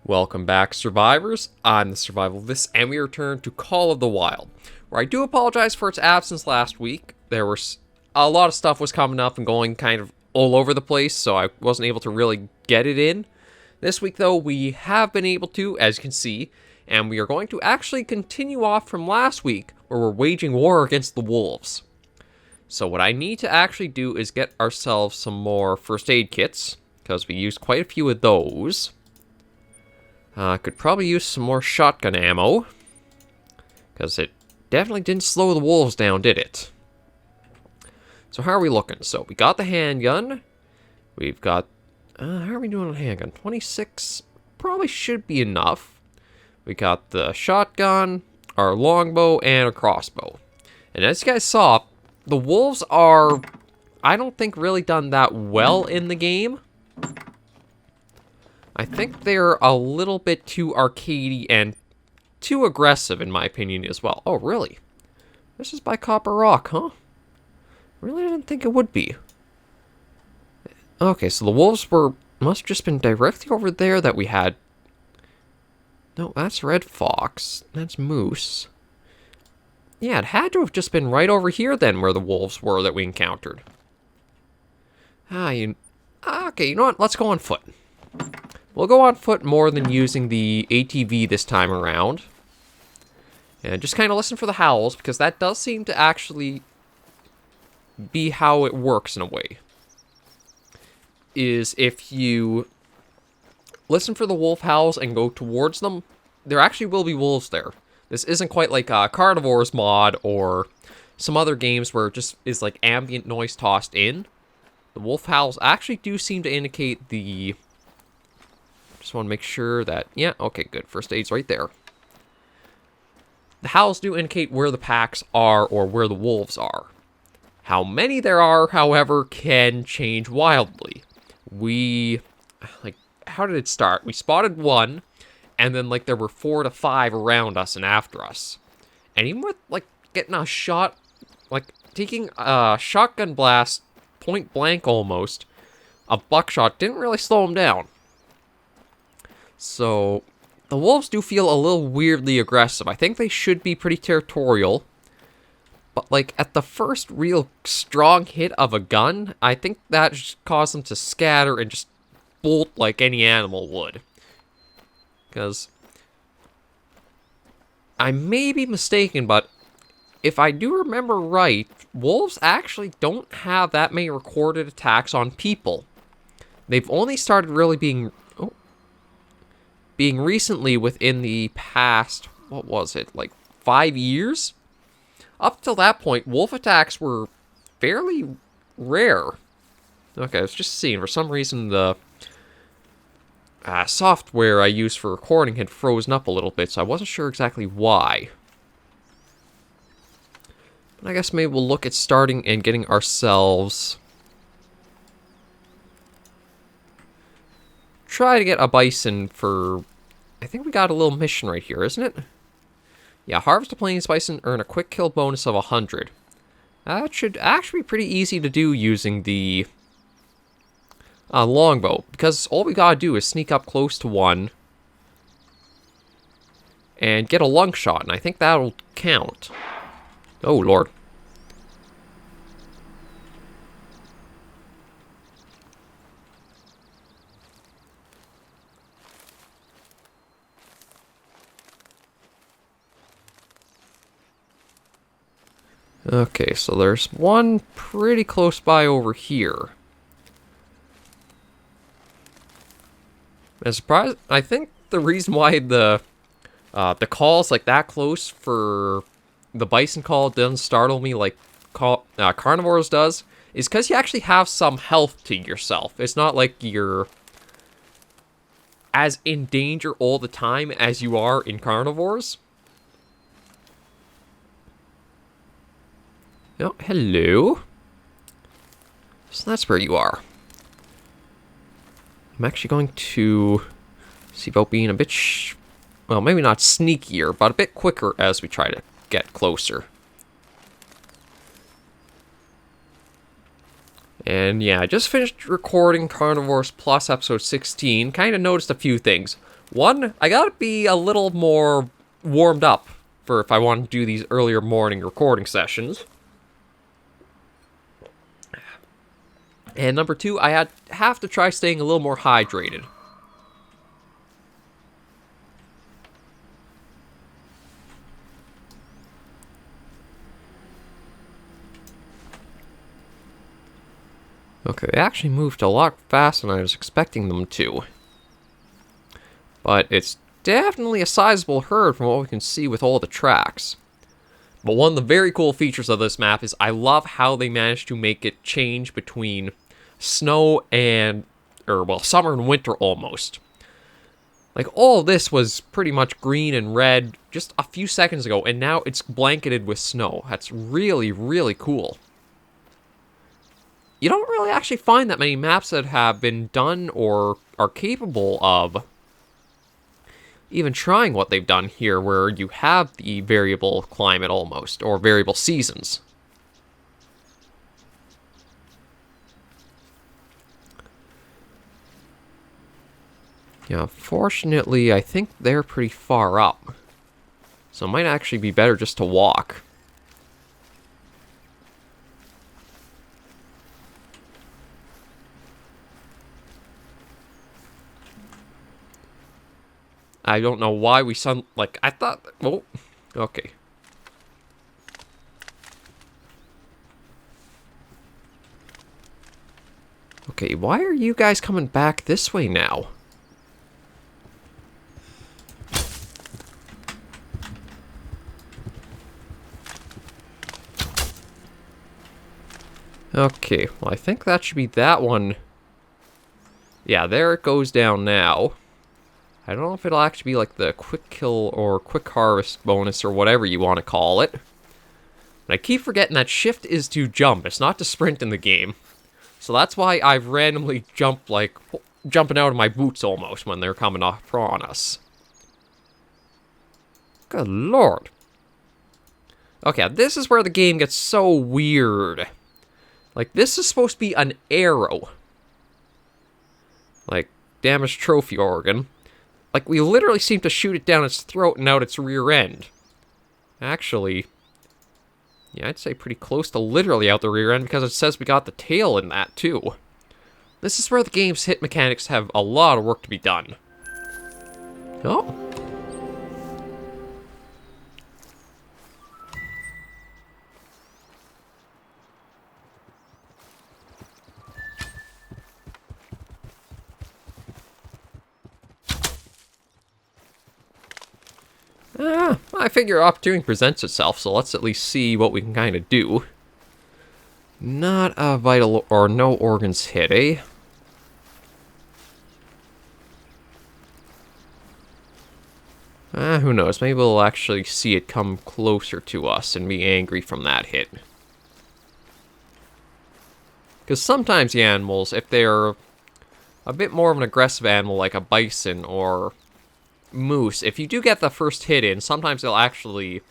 Welcome back, survivors. I'm the SurvivalVis, and we return to Call of the Wild, where I do apologize for its absence last week. There was a lot of stuff was coming up and going kind of all over the place, so I wasn't able to really get it in. This week, though, we have been able to, as you can see, and we are going to actually continue off from last week, where we're waging war against the wolves. So what I need to actually do is get ourselves some more first aid kits, because we used quite a few of those. Could probably use some more shotgun ammo, because it definitely didn't slow the wolves down, did it? So how are we looking? So we got the handgun. We've got, how are we doing on handgun? 26 probably should be enough. We got the shotgun, our longbow, and a crossbow. And as you guys saw, the wolves are, I don't think, really done that well in the game. I think they're a little bit too arcadey and too aggressive, in my opinion, as well. Oh, really? This is by Copper Rock, huh? Really didn't think it would be. Okay, so the wolves must have just been directly over there that we had. No, that's Red Fox. That's Moose. Yeah, it had to have just been right over here then where the wolves were that we encountered. Okay, you know what? Let's go on foot. We'll go on foot more than using the ATV this time around. And just kind of listen for the howls, because that does seem to actually be how it works in a way. Is if you listen for the wolf howls and go towards them, there actually will be wolves there. This isn't quite like a Carnivores mod or some other games where it just is like ambient noise tossed in. The wolf howls actually do seem to indicate the... Just want to make sure that... Yeah, okay, good. First aid's right there. The howls do indicate where the packs are or where the wolves are. How many there are, however, can change wildly. How did it start? We spotted one, and then, there were 4 to 5 around us and after us. And even with, getting a shot, taking a shotgun blast, point blank almost, a buckshot didn't really slow him down. So, the wolves do feel a little weirdly aggressive. I think they should be pretty territorial. But, at the first real strong hit of a gun, I think that just caused them to scatter and just bolt like any animal would. Because I may be mistaken, but if I do remember right, wolves actually don't have that many recorded attacks on people. They've only started really being recently within the past, what was it, 5 years? Up till that point, wolf attacks were fairly rare. Okay, I was just seeing, for some reason the software I used for recording had frozen up a little bit, so I wasn't sure exactly why. But I guess maybe we'll look at starting and getting ourselves... Try to get a bison for... I think we got a little mission right here, isn't it? Yeah, harvest a plains bison, earn a quick kill bonus of 100. That should actually be pretty easy to do using the longbow, because all we gotta do is sneak up close to one and get a lung shot, and I think that'll count. Oh, Lord. Okay, so there's one pretty close by over here. I'm surprised. I think the reason why the call's that close for the bison call doesn't startle me like carnivores does is because you actually have some health to yourself. It's not like you're as in danger all the time as you are in carnivores. Oh, hello. So that's where you are. I'm actually going to see about being a bit, well, maybe not sneakier, but a bit quicker as we try to get closer. And yeah, I just finished recording Carnivores Plus episode 16. Kind of noticed a few things. One, I gotta be a little more warmed up for if I want to do these earlier morning recording sessions. And number two, I have to try staying a little more hydrated. Okay, they actually moved a lot faster than I was expecting them to. But it's definitely a sizable herd from what we can see with all the tracks. But one of the very cool features of this map is I love how they managed to make it change between snow and, summer and winter almost. Like, all this was pretty much green and red just a few seconds ago, and now it's blanketed with snow. That's really, really cool. You don't really actually find that many maps that have been done or are capable of even trying what they've done here, where you have the variable climate almost, or variable seasons. Yeah, fortunately, I think they're pretty far up. So it might actually be better just to walk. I don't know why we I thought, oh, okay. Okay, why are you guys coming back this way now? Okay, well, I think that should be that one. Yeah, there it goes down now. I don't know if it'll actually be like the quick kill or quick harvest bonus or whatever you want to call it. And I keep forgetting that shift is to jump. It's not to sprint in the game. So that's why I've randomly jumped, like, jumping out of my boots almost when they're coming up on us. Good lord. Okay, this is where the game gets so weird. Like, this is supposed to be an arrow. Like, damaged trophy organ. Like, we literally seem to shoot it down its throat and out its rear end. Actually, yeah, I'd say pretty close to literally out the rear end because it says we got the tail in that, too. This is where the game's hit mechanics have a lot of work to be done. Oh. I figure opportunity presents itself, so let's at least see what we can kind of do. Not a vital or no organs hit, eh? Who knows? Maybe we'll actually see it come closer to us and be angry from that hit. Because sometimes the animals, if they're a bit more of an aggressive animal like a bison or moose, if you do get the first hit in, sometimes they'll actually,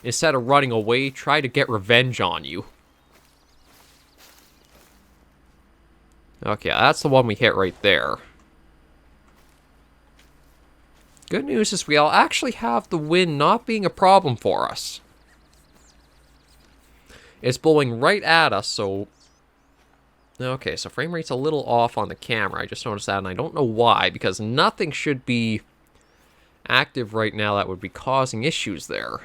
instead of running away, try to get revenge on you. Okay, that's the one we hit right there. Good news is we'll actually have the wind not being a problem for us. It's blowing right at us, so... Okay, so frame rate's a little off on the camera. I just noticed that, and I don't know why, because nothing should be active right now that would be causing issues there.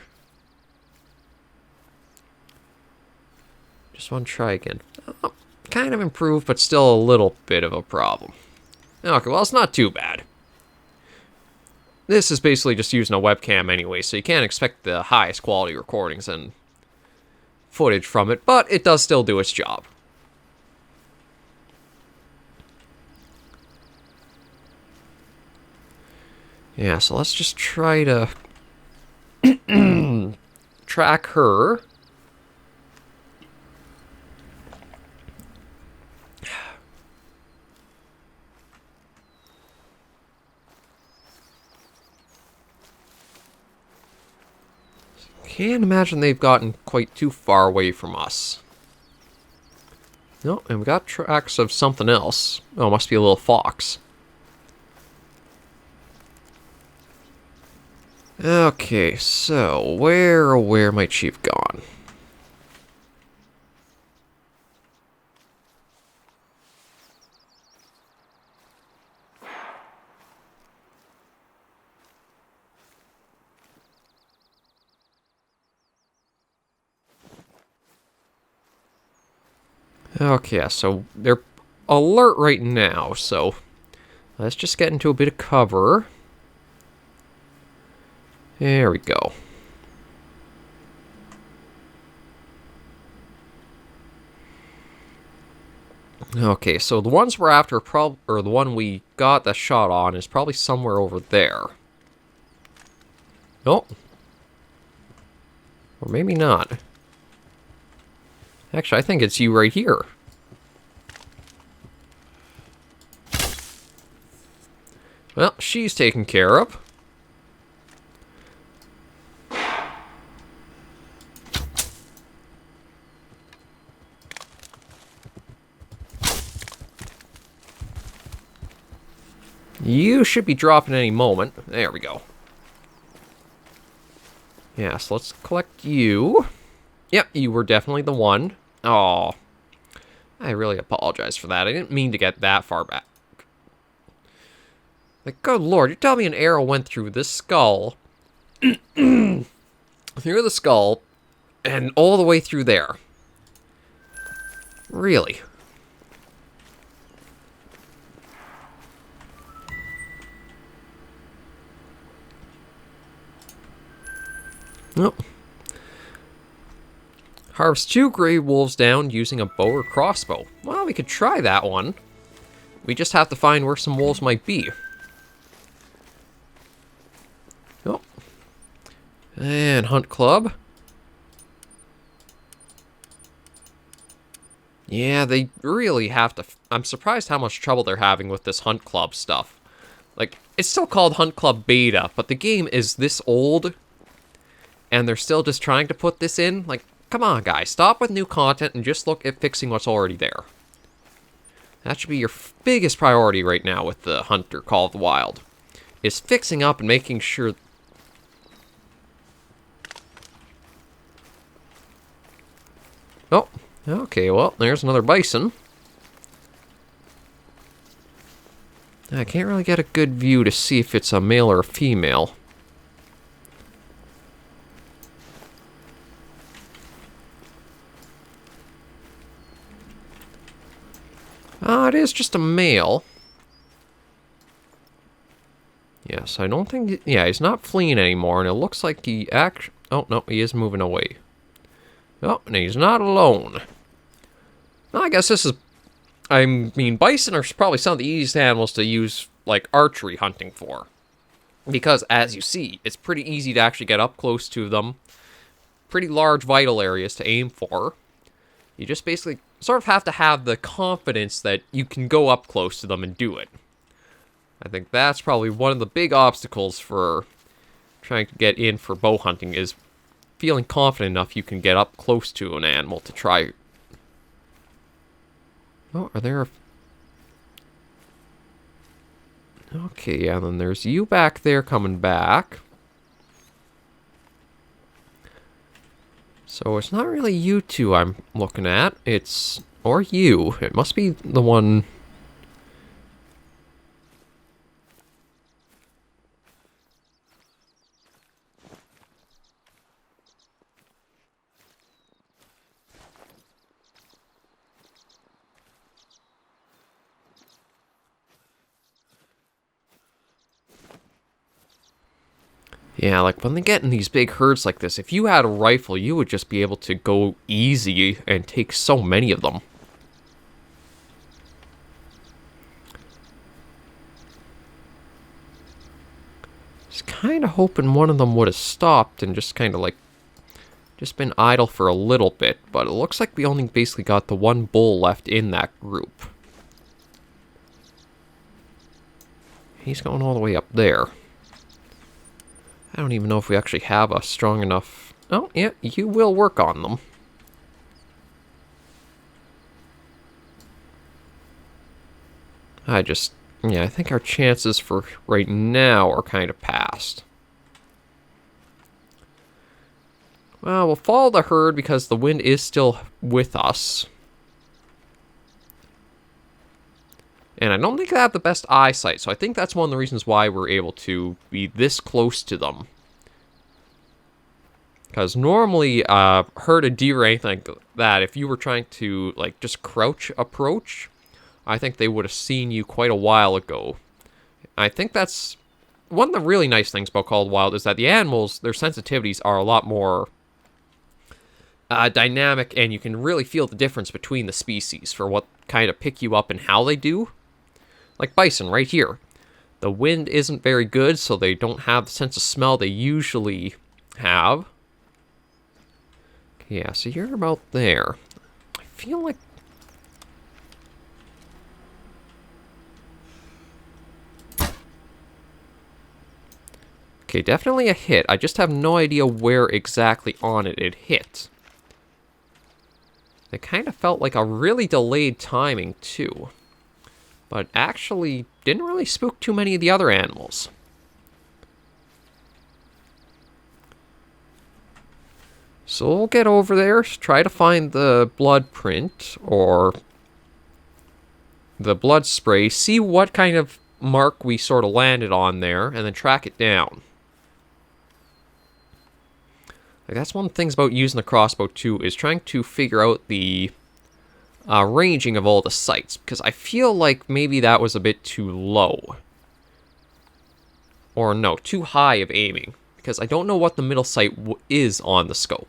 Just want to try again. Oh, kind of improved, but still a little bit of a problem. Okay, well, it's not too bad. This is basically just using a webcam anyway, so you can't expect the highest quality recordings and footage from it, but it does still do its job. Yeah, so let's just try to track her. Can't imagine they've gotten quite too far away from us. No, and we got tracks of something else. Oh, must be a little fox. Okay, so where might she have gone? Okay, yeah, so they're alert right now, so let's just get into a bit of cover. There we go. Okay, so the ones we're after, or the one we got the shot on, is probably somewhere over there. Oh. Or maybe not. Actually, I think it's you right here. Well, she's taken care of. You should be dropping any moment. There we go. Yeah, so let's collect you. Yep, you were definitely the one. Oh, I really apologize for that. I didn't mean to get that far back. Like, good lord, you're telling me an arrow went through this skull, through the skull, and all the way through there. Really? Oh. Harvest 2 gray wolves down using a bow or crossbow. Well, we could try that one. We just have to find where some wolves might be. Oh. And Hunt Club. Yeah, they really have to... I'm surprised how much trouble they're having with this Hunt Club stuff. Like, it's still called Hunt Club Beta, but the game is this old, and they're still just trying to put this in. Like, come on, guys. Stop with new content and just look at fixing what's already there. That should be your biggest priority right now with the Hunter Call of the Wild. Is fixing up and making sure... Oh, okay, well, there's another bison. I can't really get a good view to see if it's a male or a female. It is just a male. Yes, I don't think... Yeah, he's not fleeing anymore, and it looks like he actually... Oh, no, he is moving away. Oh, and he's not alone. Well, I guess this is... I mean, bison are probably some of the easiest animals to use, like, archery hunting for. Because, as you see, it's pretty easy to actually get up close to them. Pretty large vital areas to aim for. You just basically sort of have to have the confidence that you can go up close to them and do it. I think that's probably one of the big obstacles for trying to get in for bow hunting, is feeling confident enough you can get up close to an animal to try. Oh, are there... Okay, yeah, then there's you back there coming back. So it's not really you two I'm looking at. It's... Or you. It must be the one... Yeah, like, when they get in these big herds like this, if you had a rifle, you would just be able to go easy and take so many of them. Just kind of hoping one of them would have stopped and just kind of, like, just been idle for a little bit, but it looks like we only basically got the one bull left in that group. He's going all the way up there. I don't even know if we actually have a strong enough... Oh, yeah, you will work on them. Yeah, I think our chances for right now are kind of past. Well, we'll follow the herd because the wind is still with us. And I don't think they have the best eyesight, so I think that's one of the reasons why we're able to be this close to them. Because normally, herd of deer or anything like that, if you were trying to, like, just crouch approach, I think they would have seen you quite a while ago. I think that's one of the really nice things about Call of the Wild is that the animals, their sensitivities are a lot more dynamic, and you can really feel the difference between the species for what kind of pick you up and how they do. Like bison right here. The wind isn't very good, so they don't have the sense of smell they usually have. Yeah, so you're about there. I feel like... Okay, definitely a hit. I just have no idea where exactly on it hit. It kind of felt like a really delayed timing, too. But actually didn't really spook too many of the other animals. So we'll get over there, try to find the blood print, or the blood spray, see what kind of mark we sort of landed on there, and then track it down. Like, that's one of the things about using the crossbow, too, is trying to figure out the ranging of all the sights, because I feel like maybe that was a bit too low. Or no, too high of aiming, because I don't know what the middle sight is on the scope.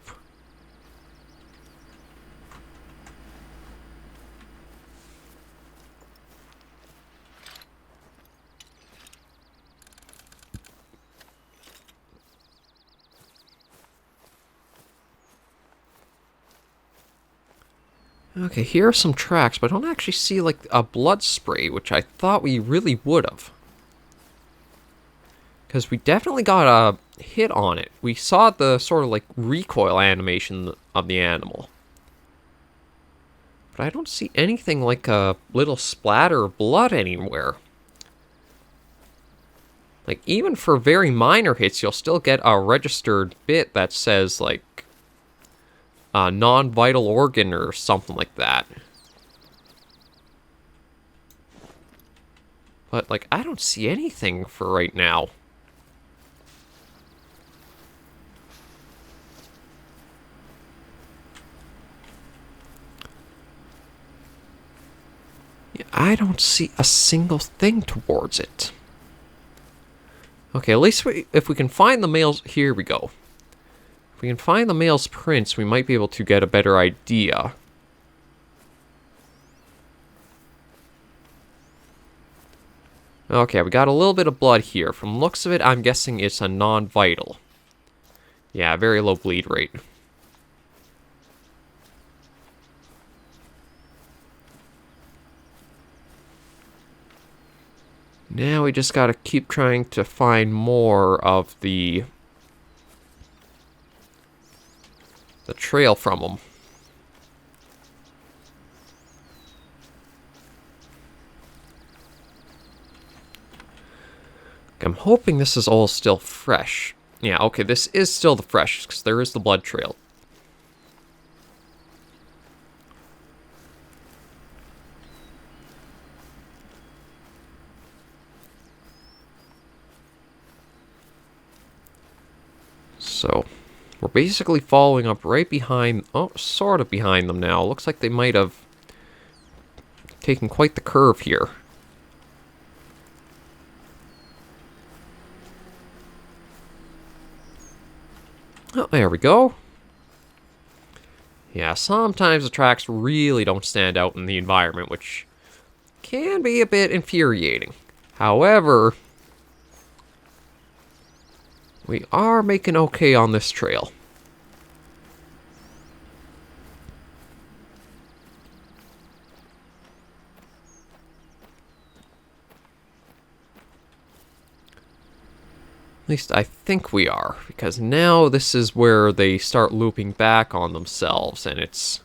Okay, here are some tracks, but I don't actually see, like, a blood spray, which I thought we really would have. Because we definitely got a hit on it. We saw the sort of, like, recoil animation of the animal. But I don't see anything like a little splatter of blood anywhere. Like, even for very minor hits, you'll still get a registered bit that says, like, non-vital organ or something like that. But, like, I don't see anything for right now. Yeah, I don't see a single thing towards it. Okay, at least if we can find the male's... Here we go. If we can find the male's prints, we might be able to get a better idea. Okay, we got a little bit of blood here. From looks of it, I'm guessing it's a non-vital. Yeah, very low bleed rate. Now we just gotta keep trying to find more of the trail from them. I'm hoping this is all still fresh. Yeah, okay, this is still the freshest, because there is the blood trail. So, we're basically following up right behind... Oh, sort of behind them now. Looks like they might have taken quite the curve here. Oh, there we go. Yeah, sometimes the tracks really don't stand out in the environment, which can be a bit infuriating. However, we are making okay on this trail. At least I think we are, because now this is where they start looping back on themselves, and it's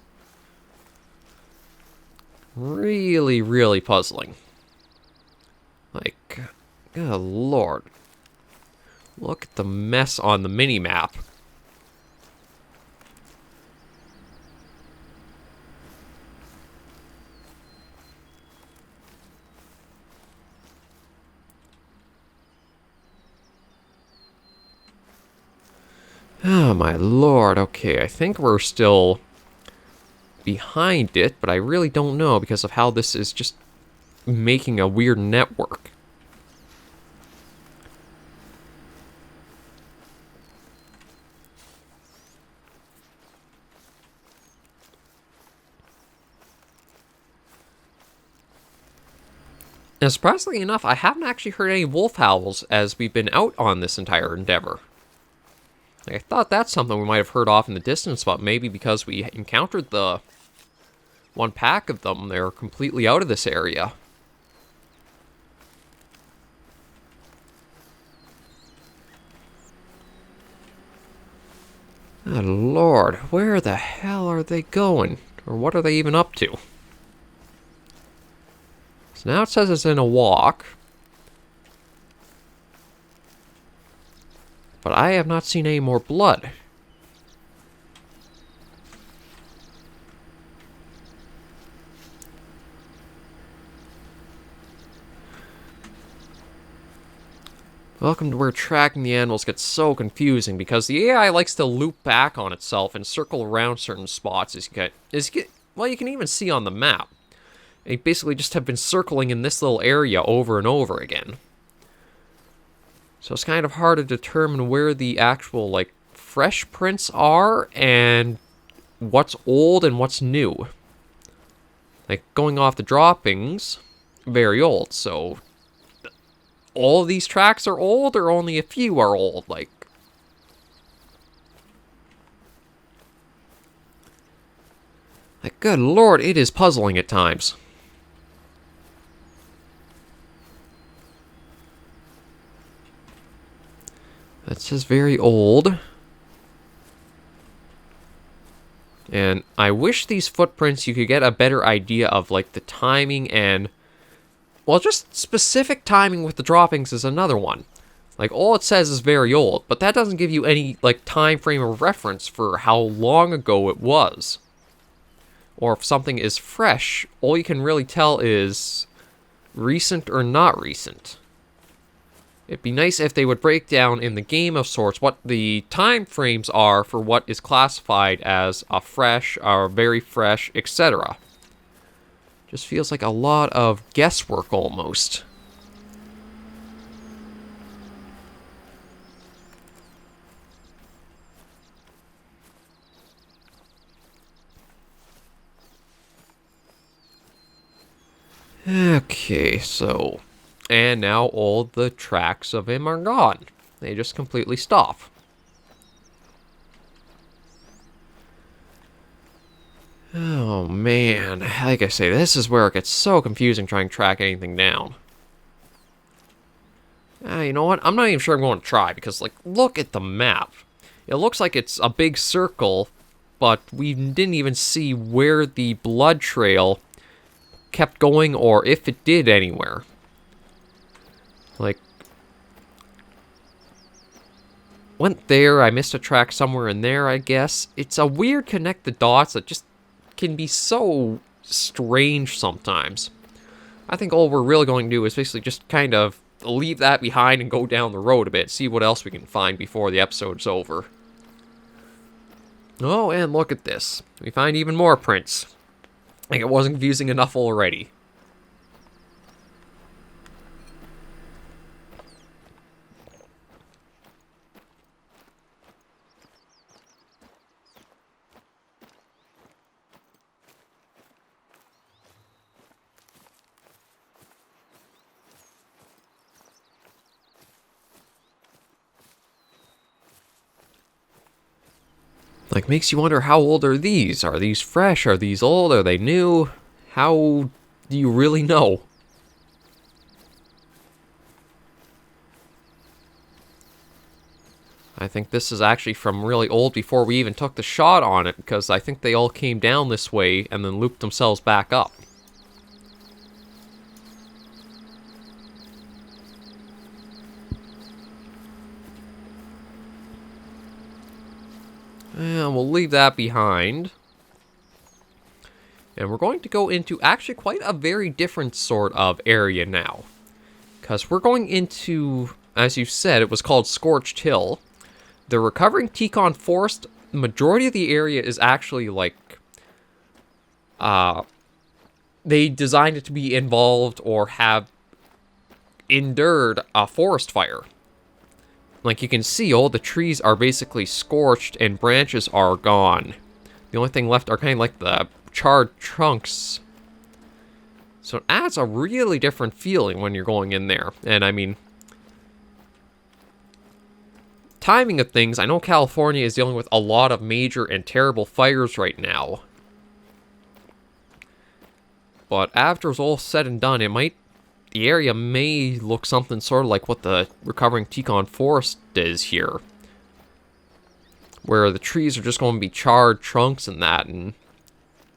really, really puzzling. Good lord. Look at the mess on the mini-map. Oh my lord, okay, I think we're still behind it, but I really don't know because of how this is just making a weird network. And surprisingly enough, I haven't actually heard any wolf howls as we've been out on this entire endeavor. I thought that's something we might have heard off in the distance, but maybe because we encountered the one pack of them, they're completely out of this area. Oh, Lord, where the hell are they going? Or what are they even up to? So now it says it's in a walk. But I have not seen any more blood. Welcome to where tracking the animals gets so confusing, because the AI likes to loop back on itself and circle around certain spots well, you can even see on the map. They basically just have been circling in this little area over and over again. So it's kind of hard to determine where the actual, like, fresh prints are and what's old and what's new. Like, going off the droppings, very old, so all of these tracks are old or only a few are old? Like, good lord, it is puzzling at times. That says very old. And I wish these footprints you could get a better idea of, like, the timing and, well, just specific timing with the droppings is another one. Like, all it says is very old, but that doesn't give you any, like, time frame of reference for how long ago it was. Or if something is fresh, all you can really tell is recent or not recent. It'd be nice if they would break down in the game of sorts what the time frames are for what is classified as a fresh, or very fresh, etc. Just feels like a lot of guesswork almost. Okay, so... and now all the tracks of him are gone. They just completely stop. Oh man, like I say, this is where it gets so confusing trying to track anything down. You know what? I'm not even sure I'm going to try, because, like, look at the map. It looks like it's a big circle, but we didn't even see where the blood trail kept going, or if it did anywhere. Like, went there, I missed a track somewhere in there, I guess. It's a weird connect the dots that just can be so strange sometimes. I think all we're really going to do is basically just kind of leave that behind and go down the road a bit, see what else we can find before the episode's over. Oh, and look at this. We find even more prints. Like, it wasn't confusing enough already. Like, makes you wonder, how old are these? Are these fresh? Are these old? Are they new? How do you really know? I think this is actually from really old before we even took the shot on it, because I think they all came down this way and then looped themselves back up. And we'll leave that behind. And we're going to go into actually quite a very different sort of area now. Because we're going into, as you said, it was called Scorched Hill. The recovering Tekon Forest, the majority of the area is actually like, they designed it to be involved or have endured a forest fire. Like you can see, all the trees are basically scorched and branches are gone. The only thing left are kind of like the charred trunks. So it adds a really different feeling when you're going in there. And I mean, timing of things, I know California is dealing with a lot of major and terrible fires right now. But after it's all said and done, the area may look something sort of like what the recovering Tekon Forest is here. Where the trees are just going to be charred trunks and that, and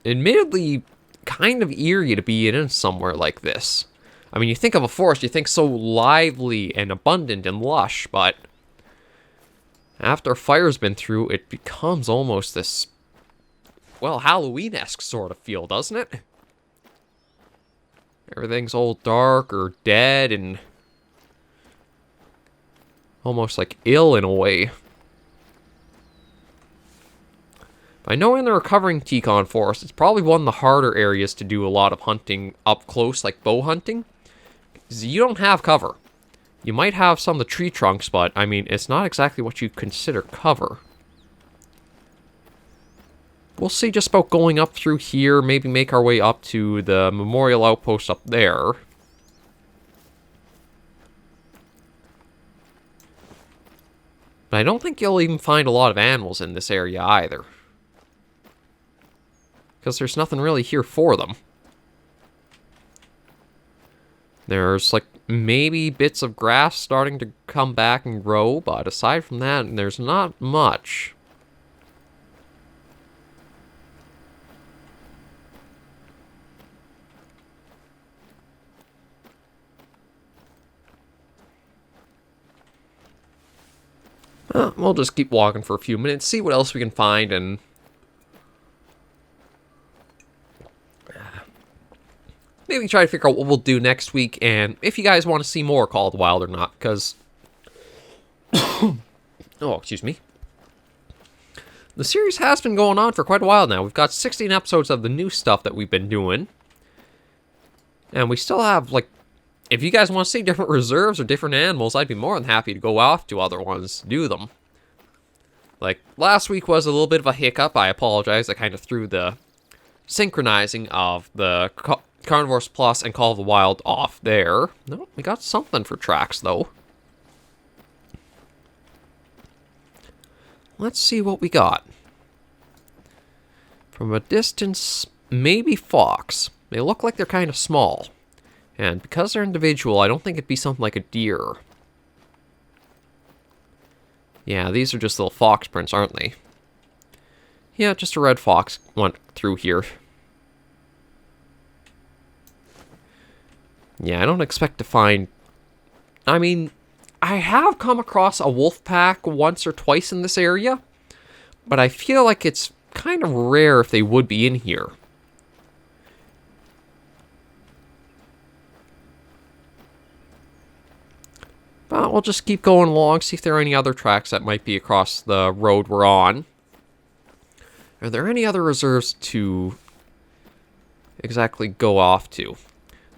admittedly kind of eerie to be in somewhere like this. I mean, you think of a forest, you think so lively and abundant and lush, but after a fire's been through, it becomes almost this, well, Halloween-esque sort of feel, doesn't it? Everything's all dark or dead and almost like ill in a way. But I know in the recovering Tekon Forest, it's probably one of the harder areas to do a lot of hunting up close, like bow hunting. 'Cause you don't have cover. You might have some of the tree trunks, but I mean, it's not exactly what you consider cover. We'll see just about going up through here, maybe make our way up to the memorial outpost up there. But I don't think you'll even find a lot of animals in this area either. Because there's nothing really here for them. There's like maybe bits of grass starting to come back and grow, but aside from that, there's not much. We'll just keep walking for a few minutes, see what else we can find, and maybe try to figure out what we'll do next week, and if you guys want to see more Call of the Wild or not, because oh, excuse me. The series has been going on for quite a while now. We've got 16 episodes of the new stuff that we've been doing, and we still have, like, if you guys want to see different reserves or different animals, I'd be more than happy to go off to other ones to do them. Like, last week was a little bit of a hiccup. I apologize. I kind of threw the synchronizing of the Carnivores Plus and Call of the Wild off there. No, we got something for tracks, though. Let's see what we got. From a distance, maybe fox. They look like they're kind of small. And because they're individual, I don't think it'd be something like a deer. Yeah, these are just little fox prints, aren't they? Yeah, just a red fox went through here. Yeah, I don't expect to find... I mean, I have come across a wolf pack once or twice in this area, but I feel like it's kind of rare if they would be in here. But we'll just keep going along, see if there are any other tracks that might be across the road we're on. Are there any other reserves to exactly go off to?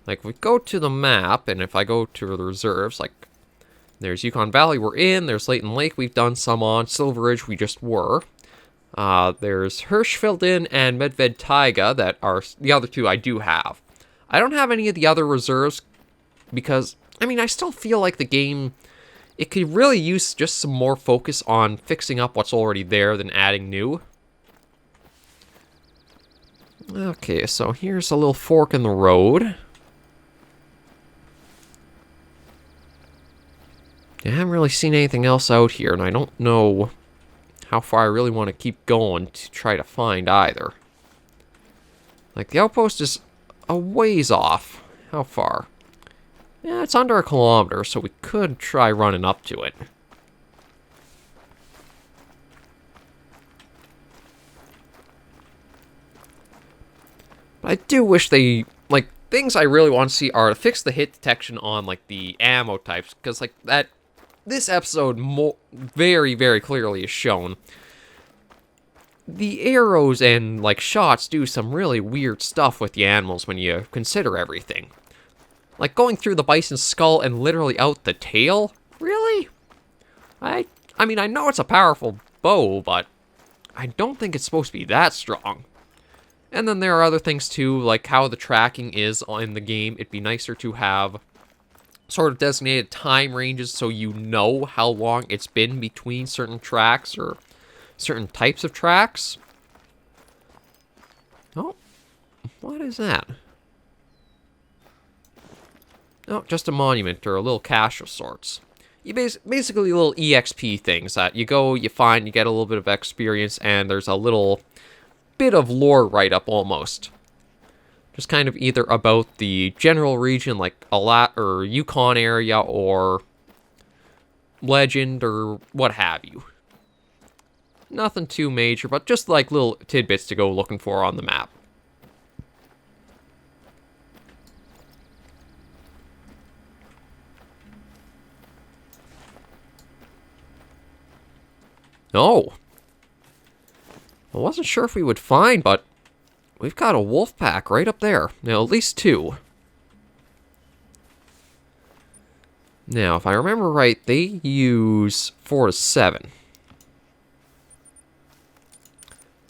Like, if we go to the map, and if I go to the reserves, like, there's Yukon Valley we're in, there's Layton Lake we've done some on, Silver Ridge we just were. There's Hirschfelden and Medved Taiga that are the other two I do have. I don't have any of the other reserves because... I mean, I still feel like the game, it could really use just some more focus on fixing up what's already there than adding new. Okay, so here's a little fork in the road. I haven't really seen anything else out here, and I don't know how far I really want to keep going to try to find either. Like, the outpost is a ways off. How far? Yeah, it's under 1 kilometer, so we could try running up to it. I do wish they, like, things I really want to see are to fix the hit detection on, like, the ammo types, because, like, this episode very, very clearly is shown. The arrows and, like, shots do some really weird stuff with the animals when you consider everything. Like, going through the bison's skull and literally out the tail? Really? I mean, I know it's a powerful bow, but I don't think it's supposed to be that strong. And then there are other things too, like how the tracking is in the game. It'd be nicer to have sort of designated time ranges so you know how long it's been between certain tracks or certain types of tracks. Oh, what is that? Oh, just a monument or a little cache of sorts. You basically little EXP things that you go, you find, you get a little bit of experience, and there's a little bit of lore write-up almost. Just kind of either about the general region, like or Yukon area, or legend, or what have you. Nothing too major, but just like little tidbits to go looking for on the map. Oh. I wasn't sure if we would find, but we've got a wolf pack right up there. Now, at least 2. Now, if I remember right, they use 4 to 7.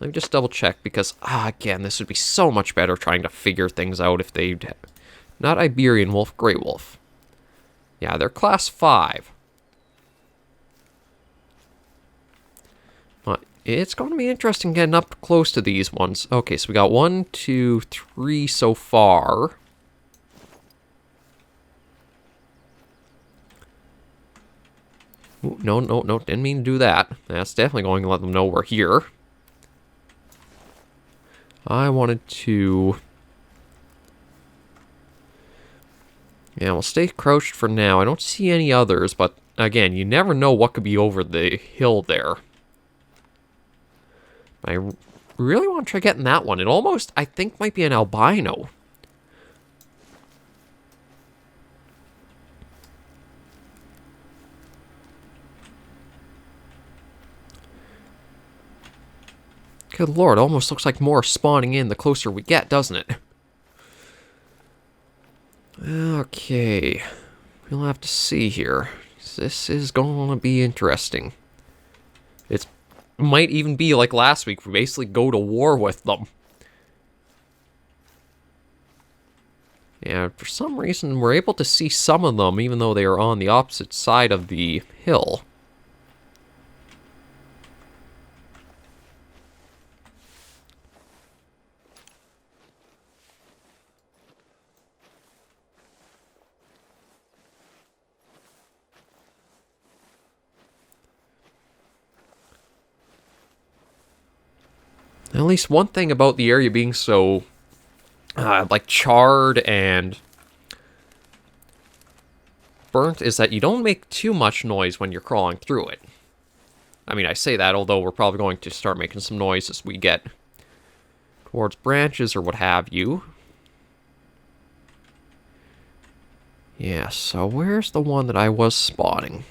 Let me just double check, because, again, this would be so much better trying to figure things out if they'd... Not Iberian wolf, Grey Wolf. Yeah, they're class 5. But it's going to be interesting getting up close to these ones. Okay, so we got 1, 2, 3 so far. Ooh, no, didn't mean to do that. That's definitely going to let them know we're here. I wanted to... Yeah, we'll stay crouched for now. I don't see any others, but again, you never know what could be over the hill there. I really want to try getting that one. It almost, I think, might be an albino. Good lord, almost looks like more spawning in the closer we get, doesn't it? Okay. We'll have to see here. This is going to be interesting. It might even be like last week. We basically go to war with them. And for some reason, we're able to see some of them, even though they are on the opposite side of the hill. At least one thing about the area being so, like, charred and burnt is that you don't make too much noise when you're crawling through it. I mean, I say that, although we're probably going to start making some noise as we get towards branches or what have you. Yeah, so where's the one that I was spotting?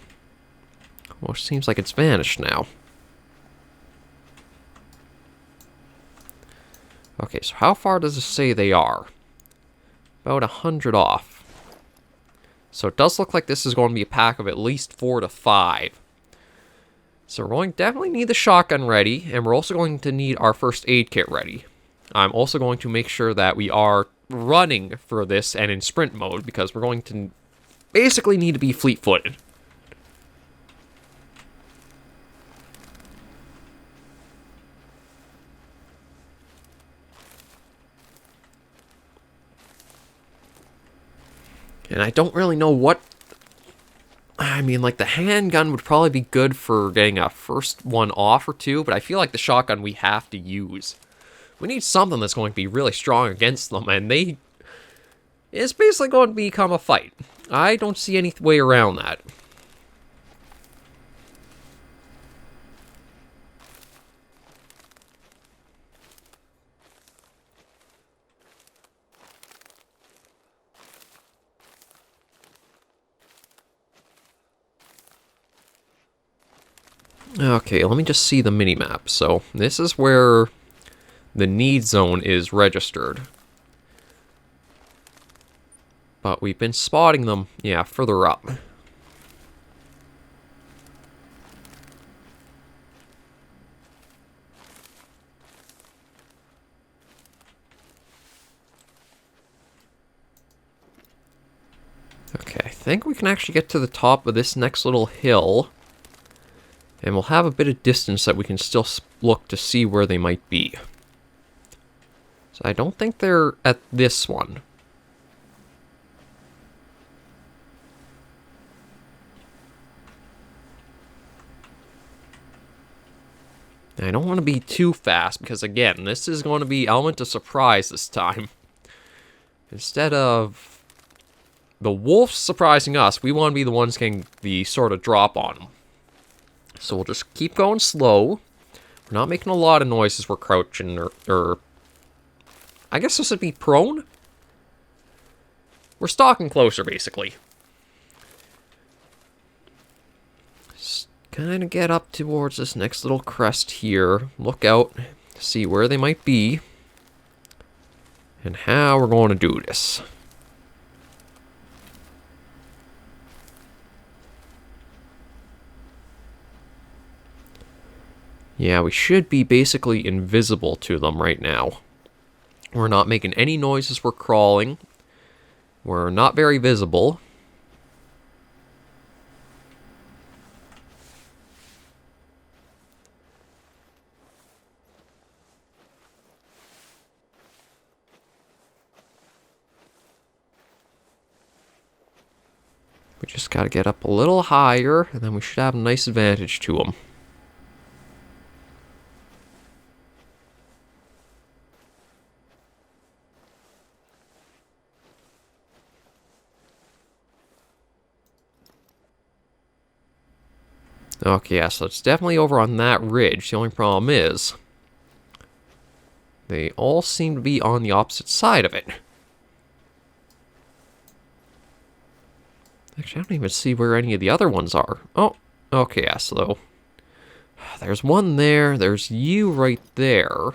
Well, it seems like it's vanished now. Okay, so how far does it say they are? About 100 off. So it does look like this is going to be a pack of at least 4 to 5. So we're going to definitely need the shotgun ready, and we're also going to need our first aid kit ready. I'm also going to make sure that we are running for this and in sprint mode, because we're going to basically need to be fleet-footed. And I don't really know what... I mean, like, the handgun would probably be good for getting a first one off or two, but I feel like the shotgun we have to use. We need something that's going to be really strong against them, and it's basically going to become a fight. I don't see any way around that. Okay, let me just see the mini-map. So, this is where the need zone is registered. But we've been spotting them, yeah, further up. Okay, I think we can actually get to the top of this next little hill. And we'll have a bit of distance that we can still look to see where they might be. So I don't think they're at this one. I don't want to be too fast because, again, this is going to be element of surprise this time. Instead of the wolves surprising us, we want to be the ones getting the sort of drop on them. So we'll just keep going slow. We're not making a lot of noise as we're crouching, or I guess this would be prone? We're stalking closer, basically. Just kind of get up towards this next little crest here. Look out, see where they might be, and how we're going to do this. Yeah, we should be basically invisible to them right now. We're not making any noise as we're crawling. We're not very visible. We just gotta get up a little higher, and then we should have a nice advantage to them. Okay, yeah, so it's definitely over on that ridge. The only problem is they all seem to be on the opposite side of it. Actually, I don't even see where any of the other ones are. Oh, okay, yeah, so there's one there. There's you right there.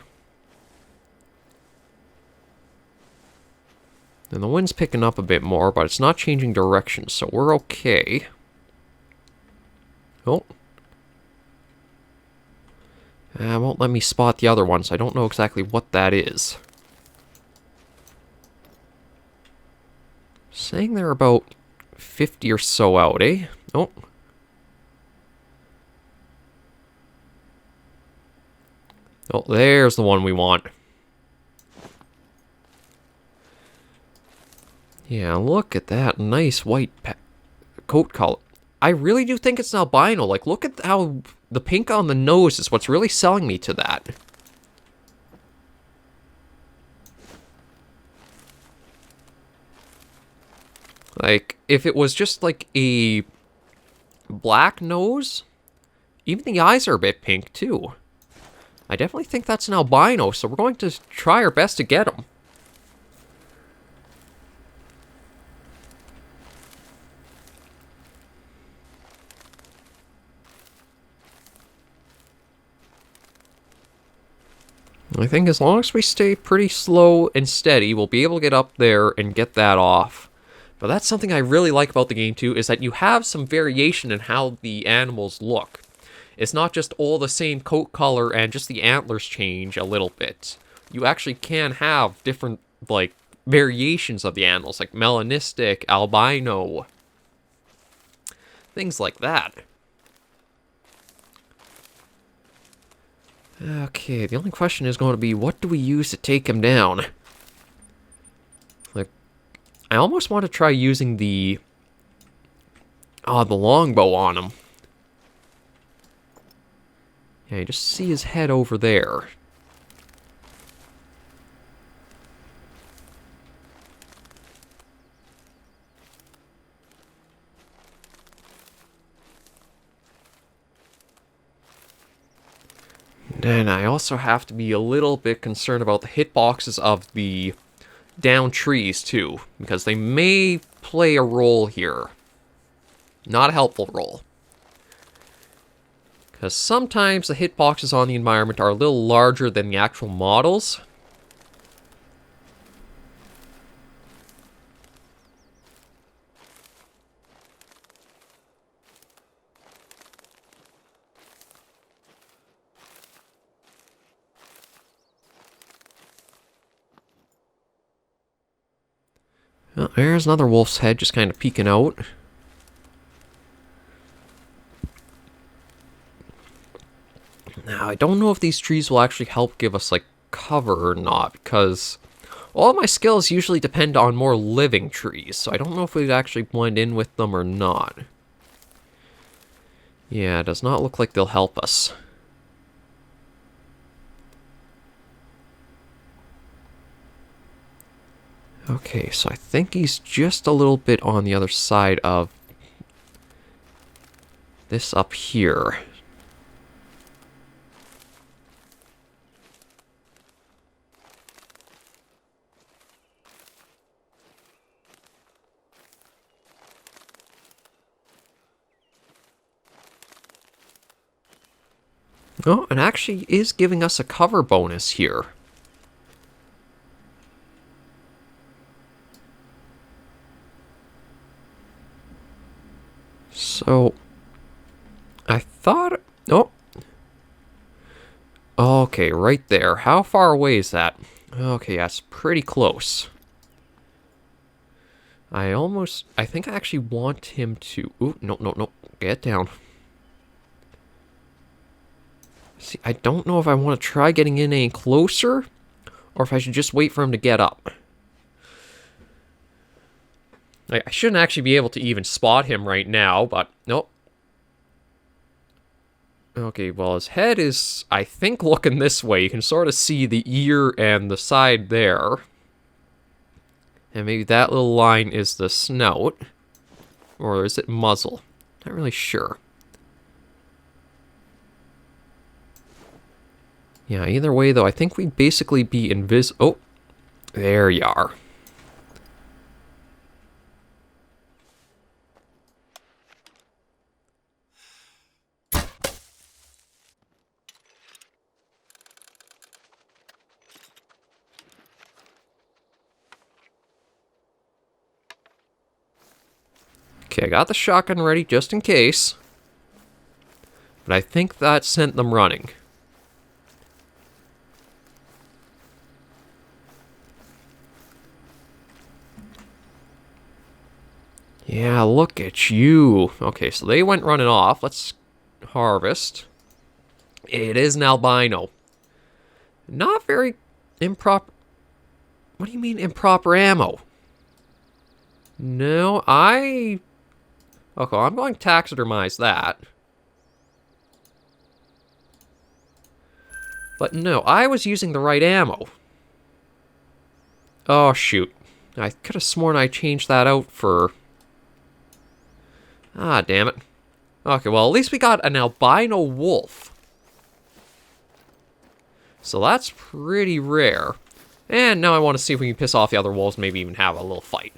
And the wind's picking up a bit more, but it's not changing direction, so we're okay. Oh. Won't let me spot the other one, so I don't know exactly what that is. Saying they're about 50 or so out, eh? Oh. Oh, there's the one we want. Yeah, look at that nice white coat color. I really do think it's an albino. Like, look at how the pink on the nose is what's really selling me to that. Like, if it was just like a black nose, even the eyes are a bit pink too. I definitely think that's an albino, so we're going to try our best to get him. I think as long as we stay pretty slow and steady, we'll be able to get up there and get that off. But that's something I really like about the game too, is that you have some variation in how the animals look. It's not just all the same coat color and just the antlers change a little bit. You actually can have different, like, variations of the animals, like melanistic, albino, things like that. Okay, the only question is going to be, what do we use to take him down? Like, I almost want to try using the longbow on him. Yeah, you just see his head over there. And I also have to be a little bit concerned about the hitboxes of the down trees, too, because they may play a role here. Not a helpful role. Because sometimes the hitboxes on the environment are a little larger than the actual models. Oh, there's another wolf's head just kind of peeking out. Now, I don't know if these trees will actually help give us, like, cover or not, because all of my skills usually depend on more living trees, so I don't know if we'd actually blend in with them or not. Yeah, it does not look like they'll help us. Okay, so I think he's just a little bit on the other side of this up here. Oh, it actually is giving us a cover bonus here. So, I thought... Oh. Okay, right there. How far away is that? Okay, that's pretty close. I think I actually want him to... Ooh, no. Get down. See, I don't know if I want to try getting in any closer, or if I should just wait for him to get up. I shouldn't actually be able to even spot him right now, but nope. Okay, well, his head is, I think, looking this way. You can sort of see the ear and the side there. And maybe that little line is the snout. Or is it muzzle? Not really sure. Yeah, either way, though, I think we'd basically be Oh, there you are. Okay, I got the shotgun ready just in case. But I think that sent them running. Yeah, look at you. Okay, so they went running off. Let's harvest. It is an albino. Not very improper... What do you mean improper ammo? No, Okay, I'm going to taxidermize that. But no, I was using the right ammo. Oh, shoot. I could have sworn I changed that out for... Ah, damn it. Okay, well, at least we got an albino wolf. So that's pretty rare. And now I want to see if we can piss off the other wolves, maybe even have a little fight.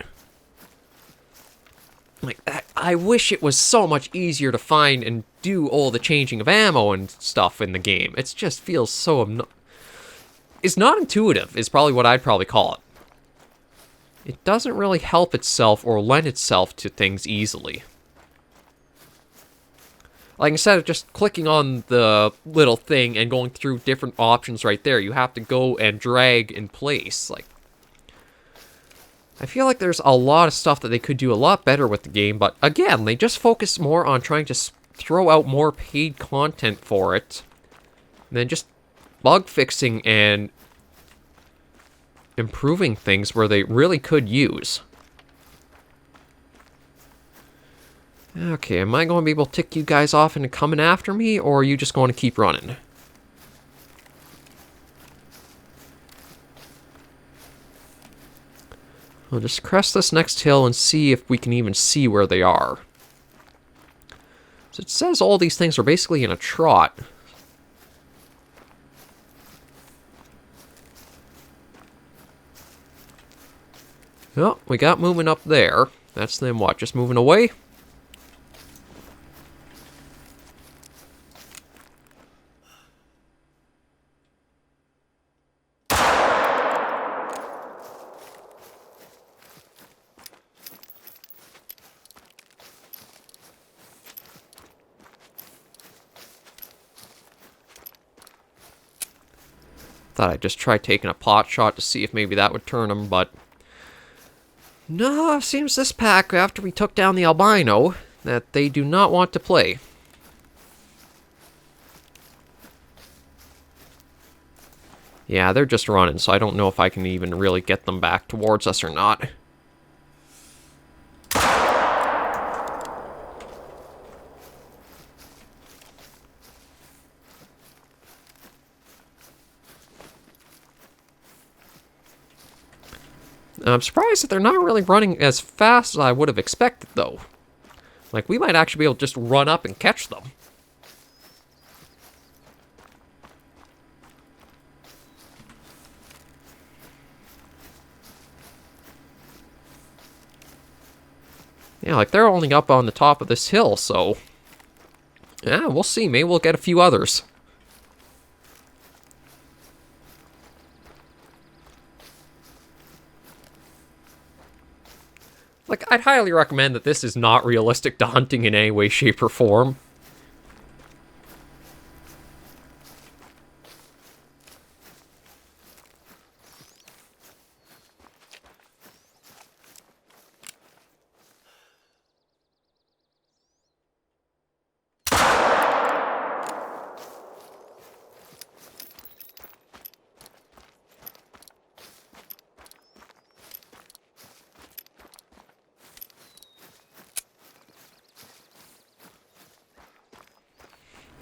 Like, I wish it was so much easier to find and do all the changing of ammo and stuff in the game. It just feels so... It's not intuitive, is probably what I'd probably call it. It doesn't really help itself or lend itself to things easily. Like, instead of just clicking on the little thing and going through different options right there, you have to go and drag in place. Like, I feel like there's a lot of stuff that they could do a lot better with the game, but again, they just focus more on trying to throw out more paid content for it than just bug fixing and improving things where they really could use. Okay, am I going to be able to tick you guys off into coming after me, or are you just going to keep running? We'll just crest this next hill and see if we can even see where they are. So it says all these things are basically in a trot. Oh, we got movement up there. That's them what, just moving away? Thought I'd just try taking a pot shot to see if maybe that would turn them, but... No, it seems this pack, after we took down the albino, that they do not want to play. Yeah, they're just running, so I don't know if I can even really get them back towards us or not. I'm surprised that they're not really running as fast as I would have expected, though. Like, we might actually be able to just run up and catch them. Yeah, like, they're only up on the top of this hill, so... Yeah, we'll see. Maybe we'll get a few others. Like, I'd highly recommend that this is not realistic to hunting in any way, shape, or form.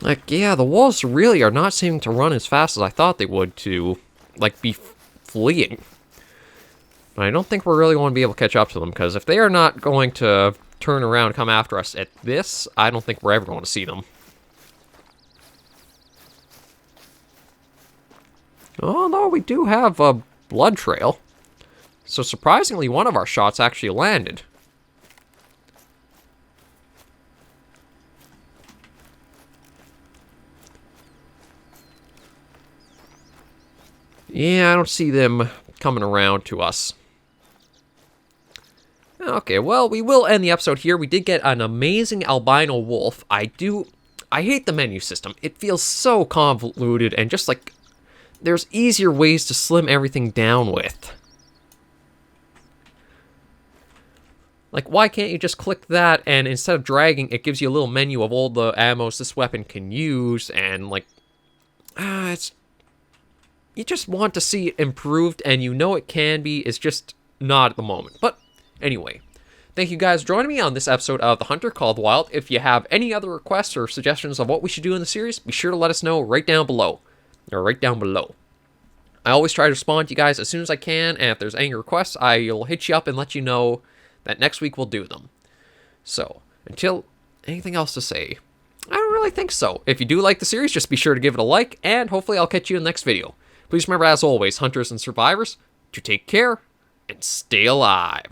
Like, yeah, the wolves really are not seeming to run as fast as I thought they would to, like, be fleeing. But I don't think we're really going to be able to catch up to them, because if they are not going to turn around and come after us at this, I don't think we're ever going to see them. Oh, no, we do have a blood trail. So surprisingly, one of our shots actually landed. Yeah, I don't see them coming around to us. Okay, well, we will end the episode here. We did get an amazing albino wolf. I hate the menu system. It feels so convoluted and just like there's easier ways to slim everything down with. Like, why can't you just click that and instead of dragging, it gives you a little menu of all the ammos this weapon can use and like, you just want to see it improved, and you know it can be, it's just not at the moment. But anyway, thank you guys for joining me on this episode of The Hunter Call of the Wild. If you have any other requests or suggestions of what we should do in the series, be sure to let us know right down below. I always try to respond to you guys as soon as I can, and if there's any requests, I'll hit you up and let you know that next week we'll do them. So, until anything else to say, I don't really think so. If you do like the series, just be sure to give it a like, and hopefully I'll catch you in the next video. Please remember, as always, hunters and survivors, to take care and stay alive.